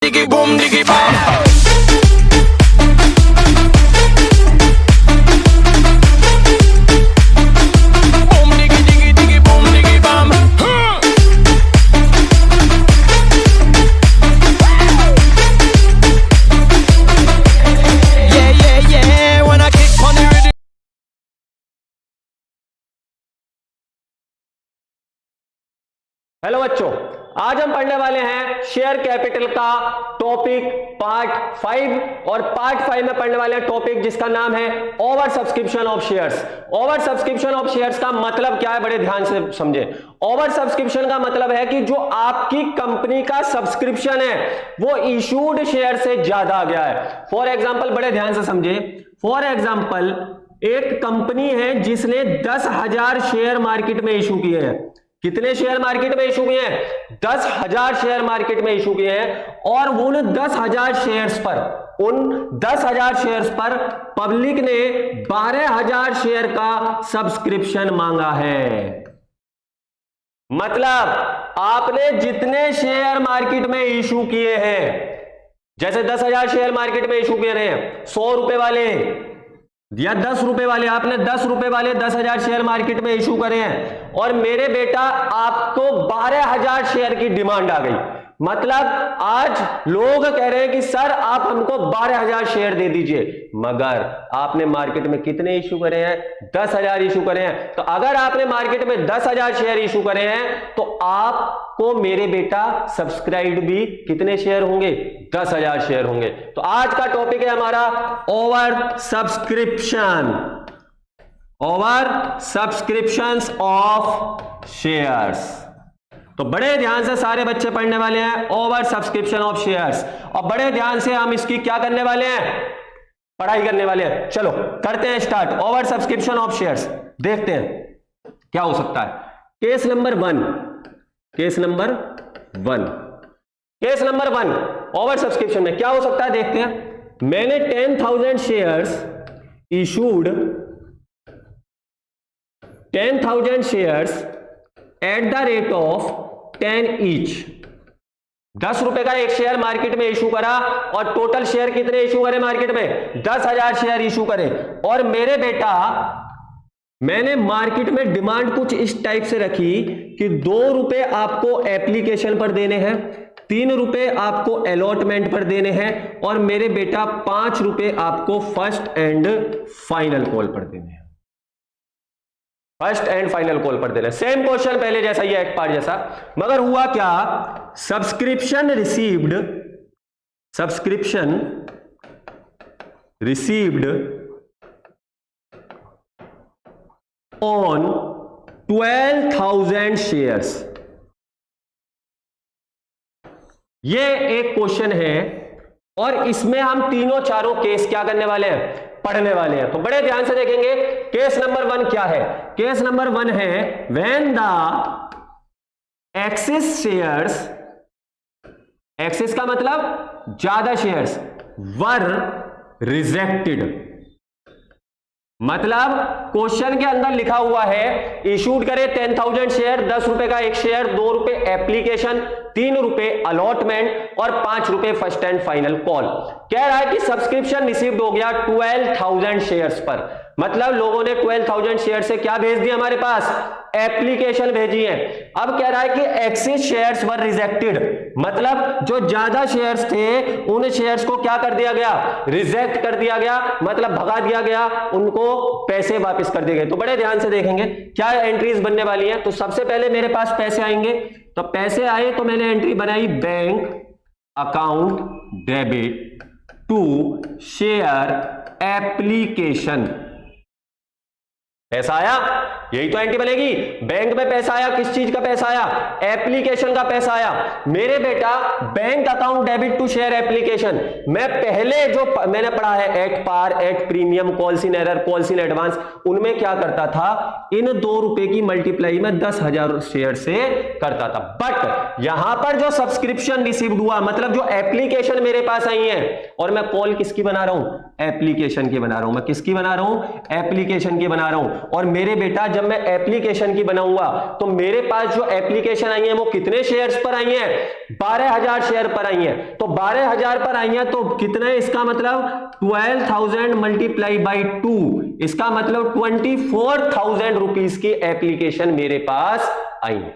diggy boom diggy bam. Boom diggy diggy diggy boom diggy bam. Yeah yeah yeah when I kick on the rhythm. Hello बच्चों, आज हम पढ़ने वाले हैं share capital का topic part 5 और part 5 में पढ़ने वाले हैं टॉपिक जिसका नाम है over subscription of shares. Over subscription of shares का मतलब क्या है, बड़े ध्यान से समझे। ओवर सब्सक्रिप्शन का मतलब है कि जो आपकी कंपनी का सब्सक्रिप्शन है वो इशूड शेयर से ज्यादा आ गया है। फॉर एग्जाम्पल, बड़े ध्यान से समझे। फॉर एग्जाम्पल, एक कंपनी है जिसने 10,000 शेयर मार्केट में इशू किए हैं। कितने शेयर मार्केट में इशू किए हैं? 10,000 शेयर मार्केट में इशू किए हैं। और उन 10,000 शेयर्स पर पब्लिक ने 12,000 शेयर का सब्सक्रिप्शन मांगा है। मतलब आपने जितने शेयर मार्केट में इशू किए हैं, जैसे 10,000 शेयर मार्केट में इशू किए रहे हैं, 100 रुपए वाले या 10 रुपए वाले, आपने 10 रुपए वाले 10,000 शेयर मार्केट में इशू करे हैं और मेरे बेटा आपको 12,000 शेयर की डिमांड आ गई। मतलब आज लोग कह रहे हैं कि सर आप हमको 12,000 शेयर दे दीजिए, मगर आपने मार्केट में कितने इशू करे हैं? 10,000 इशू करे हैं। तो अगर आपने मार्केट में 10,000 शेयर इशू करे हैं तो आपको मेरे बेटा सब्सक्राइब भी कितने शेयर होंगे? 10,000 शेयर होंगे। तो आज का टॉपिक है हमारा over subscription, over subscriptions of shares. तो बड़े ध्यान से सारे बच्चे पढ़ने वाले हैं ओवर सब्सक्रिप्शन ऑफ शेयर्स, और बड़े ध्यान से हम इसकी क्या करने वाले हैं? पढ़ाई करने वाले हैं। चलो करते हैं start. Over subscription of shares देखते हैं क्या हो सकता है। Case number one over subscription में क्या हो सकता है देखते हैं। मैंने 10,000 shares issued, 10,000 shares at the rate of 10 each. 10 रुपए का एक शेयर मार्केट में इशू करा और टोटल शेयर कितने इशू करे मार्केट में? 10,000 शेयर इशू करे। और मेरे बेटा मैंने मार्केट में डिमांड कुछ इस टाइप से रखी कि 2 रुपए आपको एप्लीकेशन पर देने हैं, 3 रुपए आपको अलॉटमेंट पर देने हैं, और मेरे बेटा 5 रुपए आपको फर्स्ट एंड फाइनल कॉल पर देने हैं। फर्स्ट एंड फाइनल कॉल पर दे रहे। सेम क्वेश्चन पहले जैसा, ये एक पार्ट जैसा, मगर हुआ क्या? Subscription received on 12,000 shares. ये एक क्वेश्चन है और इसमें हम तीनों चारों केस क्या करने वाले हैं? पढ़ने वाले हैं। तो बड़े ध्यान से देखेंगे। केस नंबर 1 क्या है? केस नंबर 1 है when the excess shares, excess का मतलब ज्यादा शेयर्स, वर रिजेक्टेड। मतलब क्वेश्चन के अंदर लिखा हुआ है इशूड करे 10,000 शेयर, 10 रुपए का एक शेयर, 2 रुपए एप्लीकेशन, 3 रुपए अलॉटमेंट और 5 रुपए फर्स्ट एंड फाइनल कॉल। कह रहा है कि सब्सक्रिप्शन रिसीव्ड हो गया 12,000 शेयर्स पर। मतलब लोगों ने 12,000 शेयर से क्या भेज दिया हमारे पास? एप्लीकेशन भेजी है। अब कह रहा है कि एक्सेस शेयर्स वर रिजेक्टेड, मतलब जो ज्यादा शेयर्स थे उन शेयर्स को क्या कर दिया गया? रिजेक्ट कर दिया गया, मतलब भगा दिया गया, उनको पैसे वापस कर दिए गए। तो बड़े ध्यान से देखेंगे क्या एंट्रीज बनने वाली है। तो सबसे पहले मेरे पास पैसे आएंगे, तो पैसे आए तो मैंने एंट्री बनाई bank account debit to share application. पैसा आया, यही तो एंट्री बनेगी। बैंक में पैसा आया, किस चीज का पैसा आया? एप्लीकेशन का पैसा आया। मेरे बेटा bank account debit to share application, मैं पहले जो मैंने पढ़ा है at par, at premium, calls in arrear, calls in advance, उनमें क्या करता था? इन 2 रुपए की मल्टीप्लाई में 10,000 शेयर से करता था। बट यहां पर जो सब्सक्रिप्शन रिसीव्ड हुआ, मतलब जो एप्लीकेशन मेरे पास आई है, और मैं कॉल किसकी बना रहा हूं? एप्लीकेशन की बना रहा हूं। मैं किसकी बना रहा हूं? एप्लीकेशन की बना रहा हूं। और मेरे बेटा जब मैं एप्लीकेशन की बनाऊंगा तो मेरे पास जो एप्लीकेशन आई है वो कितने शेयर्स पर आई है? 12,000 शेयर पर आई है। तो 12,000 पर आई है तो कितना है इसका मतलब 12,000 मल्टीप्लाई बाई 2, इसका मतलब 24,000 रुपीस की एप्लीकेशन मेरे पास आई है।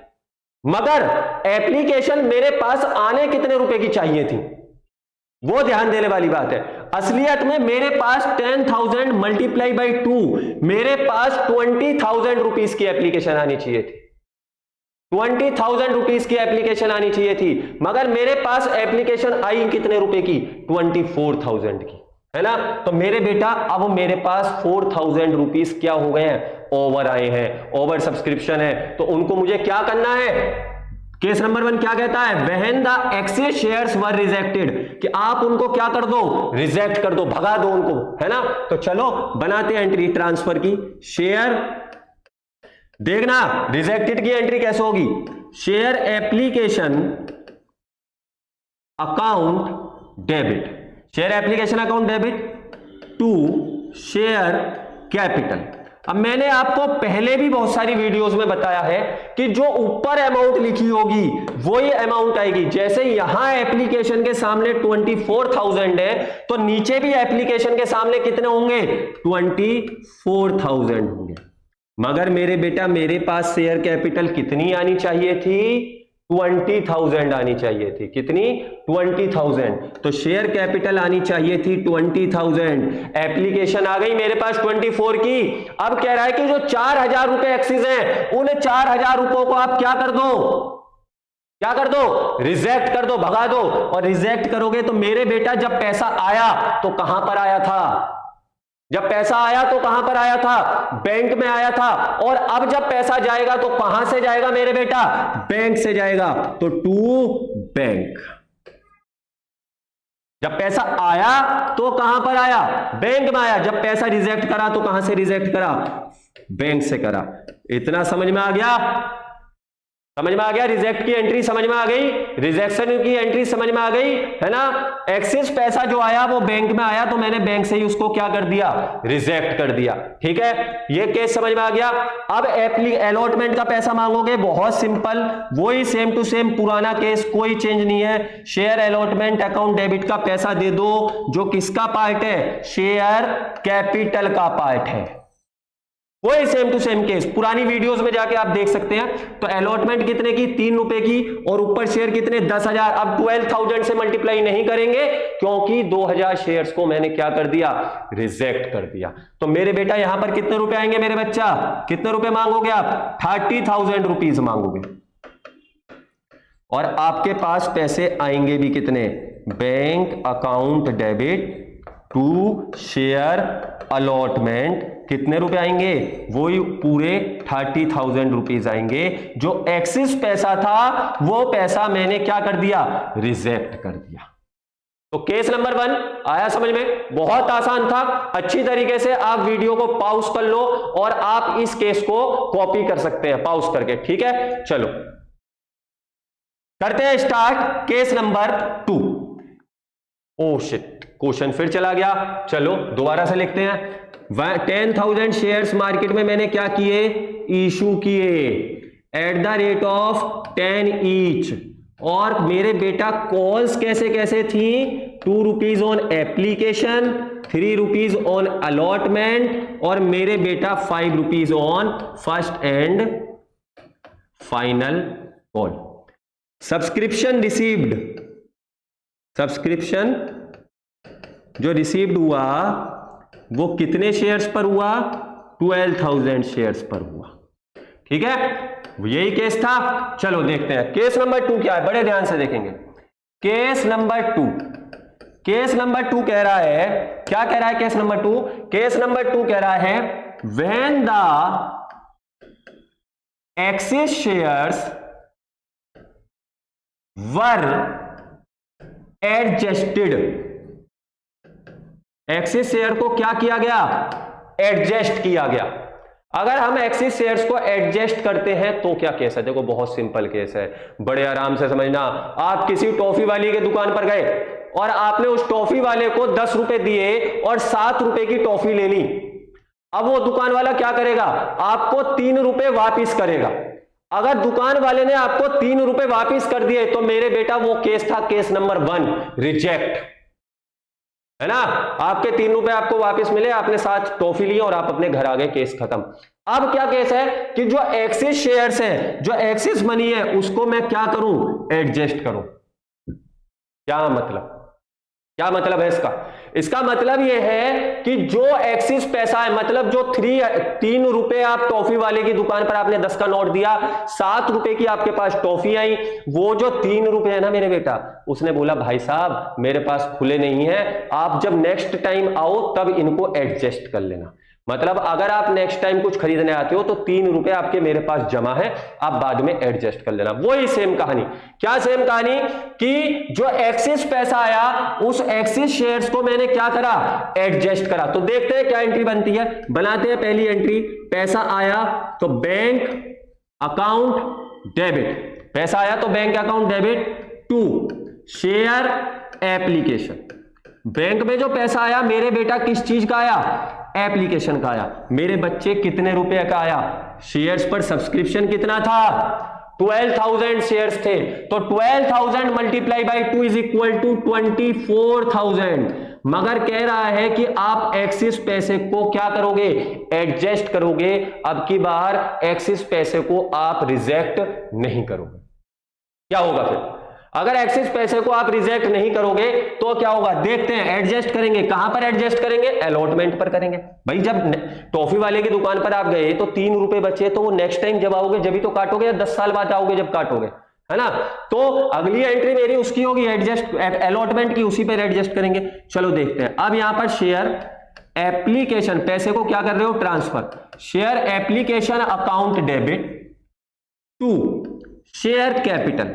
मगर एप्लीकेशन मेरे पास आने कितने रुपए की चाहिए थी, वो ध्यान देने वाली बात है। असलियत में मेरे पास 10,000 मल्टीप्लाई बाई 2, मेरे पास 20,000 रुपीस की एप्लीकेशन आनी चाहिए थी। 20,000 रुपीस की एप्लीकेशन आनी चाहिए थी, मगर मेरे पास एप्लीकेशन आई कितने रुपए की? 24,000 की, है ना। तो मेरे बेटा अब मेरे पास 4,000 रुपीस क्या हो गए हैं? ओवर आए हैं, ओवर सब्सक्रिप्शन है। तो उनको मुझे क्या करना है? केस नंबर 1 क्या कहता है? When the excess shares were rejected, कि आप उनको क्या कर दो? रिजेक्ट कर दो, भगा दो उनको, है ना। तो चलो बनाते हैं एंट्री ट्रांसफर की। शेयर, देखना रिजेक्टेड की एंट्री कैसे होगी? Share application account debit, share application account debit to share capital. अब मैंने आपको पहले भी बहुत सारी वीडियोस में बताया है कि जो ऊपर अमाउंट लिखी होगी वही अमाउंट आएगी। जैसे यहां एप्लीकेशन के सामने 24,000 है तो नीचे भी एप्लीकेशन के सामने कितने होंगे? 24,000 होंगे। मगर मेरे बेटा मेरे पास शेयर कैपिटल कितनी आनी चाहिए थी? 20,000 आनी चाहिए थी। कितनी? 20,000। तो शेयर कैपिटल आनी चाहिए थी 20,000, एप्लीकेशन आ गई मेरे पास 24 की। अब कह रहा है कि जो 4,000 रुपए एक्सिस हैं उन 4,000 रुपयों को आप क्या कर दो? क्या कर दो? रिजेक्ट कर दो, भगा दो। और रिजेक्ट करोगे तो मेरे बेटा जब पैसा आया तो कहां पर आया था? जब पैसा आया तो कहां पर आया था? बैंक में आया था। और अब जब पैसा जाएगा तो कहां से जाएगा मेरे बेटा? बैंक से जाएगा। तो टू बैंक। जब पैसा आया तो कहां पर आया? बैंक में आया। जब पैसा रिजेक्ट करा तो कहां से रिजेक्ट करा? बैंक से करा। इतना समझ में आ गया? समझ में आ गया? रिजेक्ट की एंट्री समझ में आ गई, रिजेक्शन की एंट्री समझ में आ गई, है ना। एक्सेस पैसा जो आया वो बैंक में आया तो मैंने बैंक से ही उसको क्या कर दिया? रिजेक्ट कर दिया। ठीक है, ये केस समझ में आ गया। अब अलॉटमेंट का पैसा मांगोगे, बहुत सिंपल, वही सेम टू सेम पुराना केस, कोई चेंज नहीं है। शेयर अलॉटमेंट अकाउंट डेबिट का पैसा दे दो, जो किसका पार्ट है? शेयर कैपिटल का पार्ट है। वही सेम टू सेम केस, पुरानी वीडियोस में जाके आप देख सकते हैं। तो अलॉटमेंट कितने की? 3 रुपए की, और ऊपर शेयर कितने? 10,000। अब 12,000 से मल्टीप्लाई नहीं करेंगे क्योंकि 2,000 शेयर्स को मैंने क्या कर दिया? रिजेक्ट कर दिया। तो मेरे बेटा यहां पर कितने रुपए आएंगे मेरे बच्चा? कितने रुपए मांगोगे आप? 30,000 रुपीज मांगोगे। और आपके पास पैसे आएंगे भी कितने? Bank account debit to share allotment कितने रुपए आएंगे? वही पूरे 30,000 रुपीज आएंगे। जो एक्सिस पैसा था वो पैसा मैंने क्या कर दिया? रिजेक्ट कर दिया। तो केस नंबर 1 आया समझ में? बहुत आसान था। अच्छी तरीके से आप वीडियो को पॉज कर लो और आप इस केस को कॉपी कर सकते हैं पॉज करके। ठीक है, चलो करते हैं start case number 2। Oh shit, question फिर चला गया। चलो दोबारा से लिखते हैं। 10,000 शेयर्स मार्केट में मैंने क्या किए? इशू किए at the rate of 10 each. और मेरे बेटा कॉल्स कैसे कैसे थी? 2 rupees on application, 3 rupees on allotment, और मेरे बेटा 5 rupees on first and final call. Subscription received, subscription जो रिसीव्ड हुआ वो कितने शेयर्स पर हुआ? 12,000 शेयर्स पर हुआ। ठीक है, यही केस था। चलो देखते हैं केस नंबर 2 क्या है, बड़े ध्यान से देखेंगे। केस नंबर 2, केस नंबर 2 कह रहा है, क्या कह रहा है केस नंबर 2? केस नंबर 2 कह रहा है when the excess shares were adjusted, excess share को क्या किया गया? एडजस्ट किया गया। अगर हम एक्सिस शेयर्स को एडजस्ट करते हैं तो क्या केस है? देखो बहुत सिंपल केस है, बड़े आराम से समझना। आप किसी टॉफी वाली की दुकान पर गए और आपने उस टॉफी वाले को 10 रुपए दिए और 7 रुपए की टॉफी ले ली। अब वो दुकान वाला क्या करेगा, आपको 3 रुपए वापिस करेगा। अगर दुकान वाले ने आपको 3 रुपए वापिस कर दिए तो मेरे बेटा वो केस था केस नंबर 1, रिजेक्ट, है ना। आपके 3 रुपए आपको वापस मिले, आपने साथ टॉफी ली और आप अपने घर आ गए, केस खत्म। अब क्या केस है कि जो एक्सिस शेयर्स हैं, जो एक्सिस मनी है, उसको मैं क्या करूं, एडजस्ट करूं। क्या मतलब है इसका मतलब यह है कि जो एक्सिस पैसा है, मतलब जो 3 रुपए आप टॉफी वाले की दुकान पर आपने 10 का नोट दिया, 7 रुपए की आपके पास टॉफी आई, वो जो 3 रुपए है ना मेरे बेटा, उसने बोला भाई साहब मेरे पास खुले नहीं है, आप जब नेक्स्ट टाइम आओ तब इनको एडजस्ट कर लेना। मतलब अगर आप नेक्स्ट टाइम कुछ खरीदने आते हो तो 3 रुपए आपके मेरे पास जमा है, आप बाद में एडजस्ट कर लेना। वही सेम कहानी। क्या सेम कहानी कि जो एक्सिस पैसा आया, उस एक्सिस शेयर्स को मैंने क्या करा, एडजस्ट करा। तो देखते हैं क्या एंट्री बनती है, बनाते हैं पहली एंट्री। पैसा आया तो बैंक अकाउंट डेबिट, पैसा आया तो bank account debit to share application. Bank में जो पैसा आया मेरे बेटा किस चीज का आया, एप्लीकेशन का आया। मेरे बच्चे कितने रुपए का आया, शेयर्स पर सब्सक्रिप्शन कितना था, 12,000 शेयर्स थे, तो 12,000 multiply by 2 is equal to 24,000। मगर कह रहा है कि आप एक्सिस पैसे को क्या करोगे, एडजस्ट करोगे। अब की बार एक्सिस पैसे को आप रिजेक्ट नहीं करोगे। क्या होगा फिर, अगर एक्सिस पैसे को आप रिजेक्ट नहीं करोगे तो क्या होगा, देखते हैं। एडजस्ट करेंगे, कहां पर एडजस्ट करेंगे, अलॉटमेंट पर करेंगे। भाई जब टॉफी वाले की दुकान पर आप गए तो 3 रुपए बचे, तो वो नेक्स्ट टाइम जब आओगे जब ही तो काटोगे, या 10 साल बाद आओगे जब काटोगे, है ना। तो अगली एंट्री मेरी उसकी होगी एडजस्ट, अलॉटमेंट की, उसी पर एडजस्ट करेंगे। चलो देखते हैं। अब यहां पर शेयर एप्लीकेशन, पैसे को क्या कर रहे हो, transfer, share application account debit to share capital.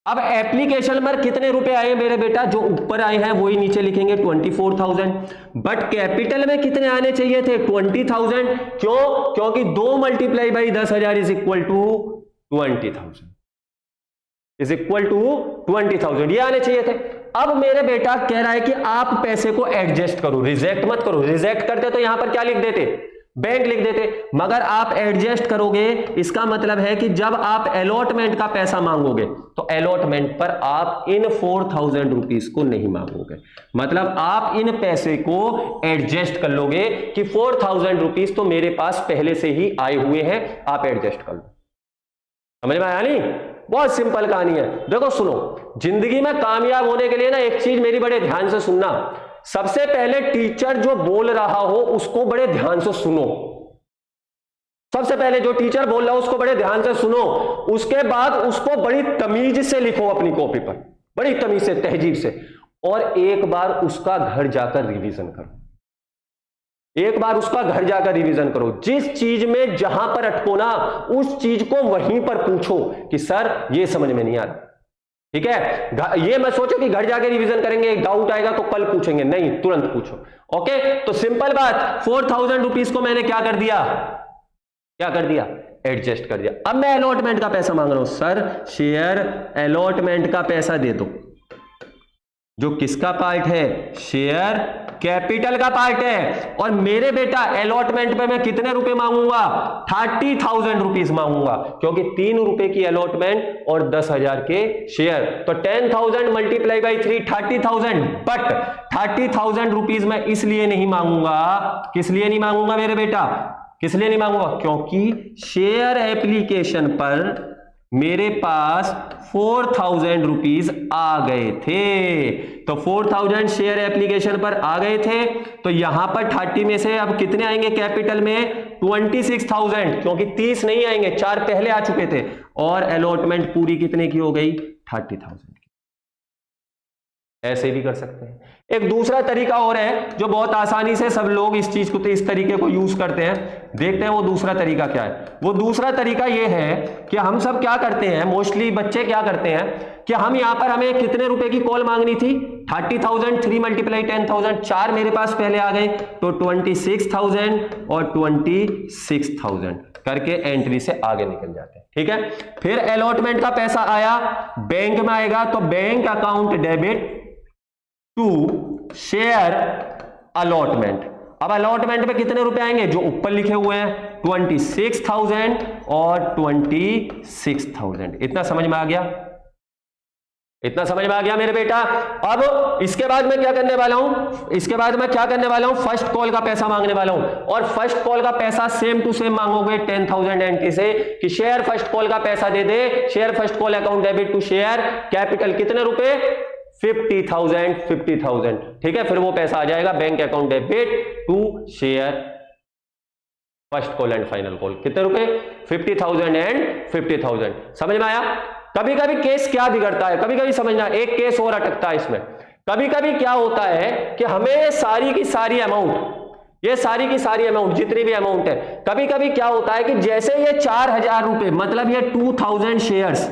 अब एप्लीकेशन पर कितने रुपए आए मेरे बेटा, जो ऊपर आए हैं वही नीचे लिखेंगे 24,000। बट कैपिटल में कितने आने चाहिए थे, 20,000। क्यों, क्योंकि 2 multiply by 10,000 is equal to 20,000, is equal to 20,000, ये आने चाहिए थे। अब मेरे बेटा कह रहा है कि आप पैसे को एडजस्ट करो, रिजेक्ट मत करो। रिजेक्ट करते तो यहां पर क्या लिख देते, बैंक लिख देते, मगर आप एडजस्ट करोगे। इसका मतलब है कि जब आप अलॉटमेंट का पैसा मांगोगे तो अलॉटमेंट पर आप इन 4,000 रुपीज को नहीं मांगोगे, मतलब आप इन पैसे को एडजस्ट कर लोगे कि 4,000 रुपीज तो मेरे पास पहले से ही आए हुए हैं, आप एडजस्ट कर लो। समझ में आया नहीं, बहुत सिंपल कहानी है। देखो सुनो, जिंदगी में कामयाब होने के लिए ना एक चीज मेरी बड़े ध्यान से सुनना। सबसे पहले टीचर जो बोल रहा हो उसको बड़े ध्यान से सुनो। सबसे पहले जो टीचर बोल रहा हो उसको बड़े ध्यान से सुनो, उसके बाद उसको बड़ी तमीज से लिखो अपनी कॉपी पर, बड़ी तमीज से, तहजीब से, और एक बार उसका घर जाकर रिवीजन करो। एक बार उसका घर जाकर रिवीजन करो। जिस चीज में जहां पर अटको ना, उस चीज को वहीं पर पूछो कि सर ये समझ में नहीं आ रहा। ठीक है, ये मत सोचो कि घर जाके रिवीजन करेंगे, डाउट आएगा तो कल पूछेंगे, नहीं, तुरंत पूछो। ओके, तो सिंपल बात, 4,000 रुपीज को मैंने क्या कर दिया, एडजस्ट कर दिया। अब मैं अलॉटमेंट का पैसा मांग रहा हूं, सर शेयर अलॉटमेंट का पैसा दे दो, जो किसका पार्ट है, शेयर कैपिटल का पार्ट है। और मेरे बेटा अलॉटमेंट पे मैं कितने रुपए मांगूंगा, 30,000 रुपीज मांगूंगा, क्योंकि 3 रुपए की अलॉटमेंट और 10,000 के शेयर, तो 10,000 मल्टीप्लाई बाई 3, 30,000। बट 30,000 रुपीज मैं इसलिए नहीं मांगूंगा, किस लिए नहीं मांगूंगा मेरे बेटा, किस लिए नहीं मांगूंगा, क्योंकि शेयर एप्लीकेशन पर मेरे पास 4,000 रुपीज आ गए थे। तो 4,000 शेयर एप्लीकेशन पर आ गए थे, तो यहां पर 30 में से अब कितने आएंगे कैपिटल में, 26,000, क्योंकि 30 नहीं आएंगे, 4 पहले आ चुके थे, और अलॉटमेंट पूरी कितने की हो गई, 30,000 की। ऐसे भी कर सकते हैं। एक दूसरा तरीका और है जो बहुत आसानी से सब लोग इस चीज को, तो इस तरीके को यूज करते हैं। देखते हैं वो दूसरा तरीका क्या है। वो दूसरा तरीका ये है कि हम सब क्या करते हैं, मोस्टली बच्चे क्या करते हैं कि हम यहां पर, हमें कितने रुपए की कॉल मांगनी थी, 30,000, 3 मल्टीप्लाई 10,000, 4 मेरे पास पहले आ गए, तो 26,000 और 26,000 करके एंट्री से आगे निकल जाते हैं। ठीक है, फिर अलॉटमेंट का पैसा आया, बैंक में आएगा, तो bank account debit to share allotment. अब अलॉटमेंट पे कितने रुपए आएंगे जो ऊपर लिखे हुए हैं 26,000 और 26,000। इतना समझ में आ गया? इतना समझ में आ गया मेरे बेटा? अब इसके बाद मैं क्या करने वाला हूं? इसके बाद मैं क्या करने वाला हूं? फर्स्ट कॉल का पैसा मांगने वाला हूं, और फर्स्ट कॉल का पैसा सेम टू सेम मांगोगे 10,000 एंट्री से कि शेयर फर्स्ट कॉल का पैसा दे दे, share first call account debit to share capital कितने रुपए 50,000। ठीक है, फिर वो पैसा आ जाएगा bank account debit to share first call and final call. कितने रुपए 50,000 एंड 50,000। समझ में आया? कभी कभी केस क्या बिगड़ता है, कभी कभी समझना, एक केस और अटकता है इसमें। कभी कभी क्या होता है कि हमें सारी की सारी अमाउंट, ये सारी की सारी अमाउंट जितनी भी अमाउंट है, कभी कभी क्या होता है कि जैसे ये 4,000 रुपए, मतलब ये 2,000 शेयर्स,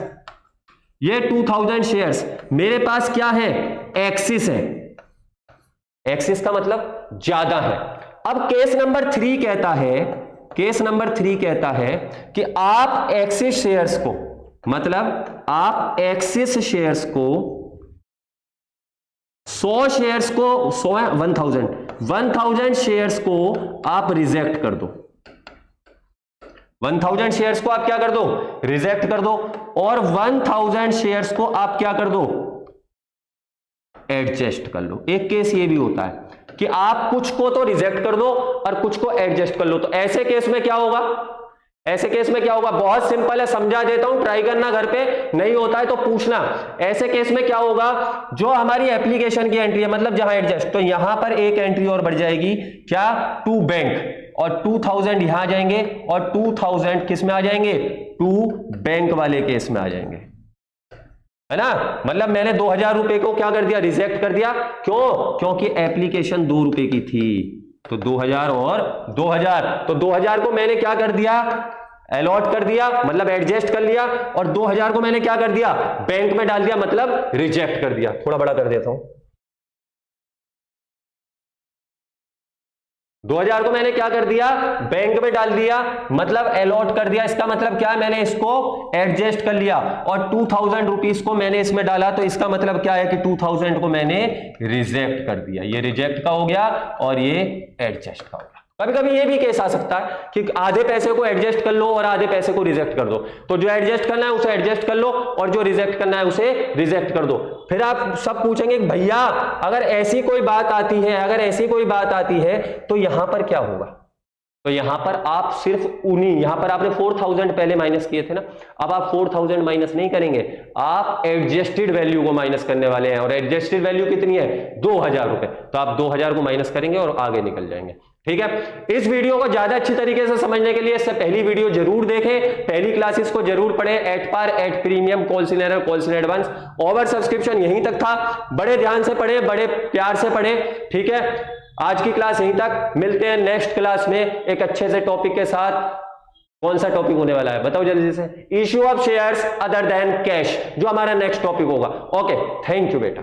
ये 2,000 शेयर्स मेरे पास क्या है? एक्सिस है। एक्सिस का मतलब ज्यादा है। अब केस नंबर 3 कहता है, केस नंबर 3 कहता है कि आप एक्सिस शेयर्स को, मतलब आप एक्सिस शेयर्स को 100 शेयर्स को 1,000 शेयर्स को आप रिजेक्ट कर दो। 1,000 शेयर्स को आप क्या कर दो? रिजेक्ट कर दो। और 1,000 शेयर्स को आप क्या कर दो? एडजस्ट कर लो। एक केस ये भी होता है कि आप कुछ को तो रिजेक्ट कर दो और कुछ को एडजस्ट कर लो। तो ऐसे केस में क्या होगा? ऐसे केस में क्या होगा? बहुत सिंपल है, समझा देता हूं, ट्राई करना घर पे, नहीं होता है तो पूछना। ऐसे केस में क्या होगा? जो हमारी एप्लीकेशन की एंट्री है, मतलब जहां एडजस्ट, तो यहां पर एक एंट्री और बढ़ जाएगी, क्या? टू बैंक, और 2,000 यहां आ जाएंगे, और 2,000 किस में आ जाएंगे? टू बैंक वाले केस में आ जाएंगे, है ना? मतलब मैंने 2,000 रुपए को क्या कर दिया? रिजेक्ट कर दिया। क्यों? क्योंकि एप्लीकेशन 2 रुपए की थी। तो 2,000 और 2,000, तो 2,000 को मैंने क्या कर दिया? अलॉट कर दिया, मतलब एडजस्ट कर लिया, और 2,000 को मैंने क्या कर दिया? बैंक में डाल दिया, मतलब रिजेक्ट कर दिया। थोड़ा बड़ा कर देता हूं। 2,000 को मैंने क्या कर दिया? बैंक में डाल दिया, मतलब अलॉट कर दिया। इसका मतलब क्या है? मैंने इसको एडजस्ट कर लिया, और 2,000 रुपीज को मैंने इसमें डाला, तो इसका मतलब क्या है कि 2,000 को मैंने रिजेक्ट कर दिया। ये रिजेक्ट का हो गया और ये एडजस्ट का हो गया। कभी कभी ये भी केस आ सकता है कि आधे पैसे को एडजस्ट कर लो और आधे पैसे को रिजेक्ट कर दो। तो जो एडजस्ट करना है उसे एडजस्ट कर लो, और जो रिजेक्ट करना है उसे रिजेक्ट कर दो। फिर आप सब पूछेंगे भैया अगर ऐसी कोई बात आती है, अगर ऐसी कोई बात आती है तो यहां पर क्या होगा? तो यहां पर आप सिर्फ उन्हीं, यहां पर आपने 4,000 पहले माइनस किए थे ना, अब आप 4,000 माइनस नहीं करेंगे, आप एडजस्टेड वैल्यू को माइनस करने वाले हैं। और एडजस्टेड वैल्यू कितनी है? 2,000 रुपए। तो आप 2,000 को माइनस करेंगे और आगे निकल जाएंगे। ठीक है, इस वीडियो को ज्यादा अच्छी तरीके से समझने के लिए इससे पहली वीडियो जरूर देखें, पहली क्लासेस को जरूर पढ़ें, at par, at premium, calls in arrear, calls in advance. Oversubscription यहीं तक था, बड़े ध्यान से पढ़ें, बड़े प्यार से पढ़ें। ठीक है, आज की क्लास यहीं तक, मिलते हैं नेक्स्ट क्लास में एक अच्छे से टॉपिक के साथ। कौन सा टॉपिक होने वाला है बताओ जल्दी से? Issue of shares other than cash, जो हमारा नेक्स्ट टॉपिक होगा। ओके, थैंक यू बेटा।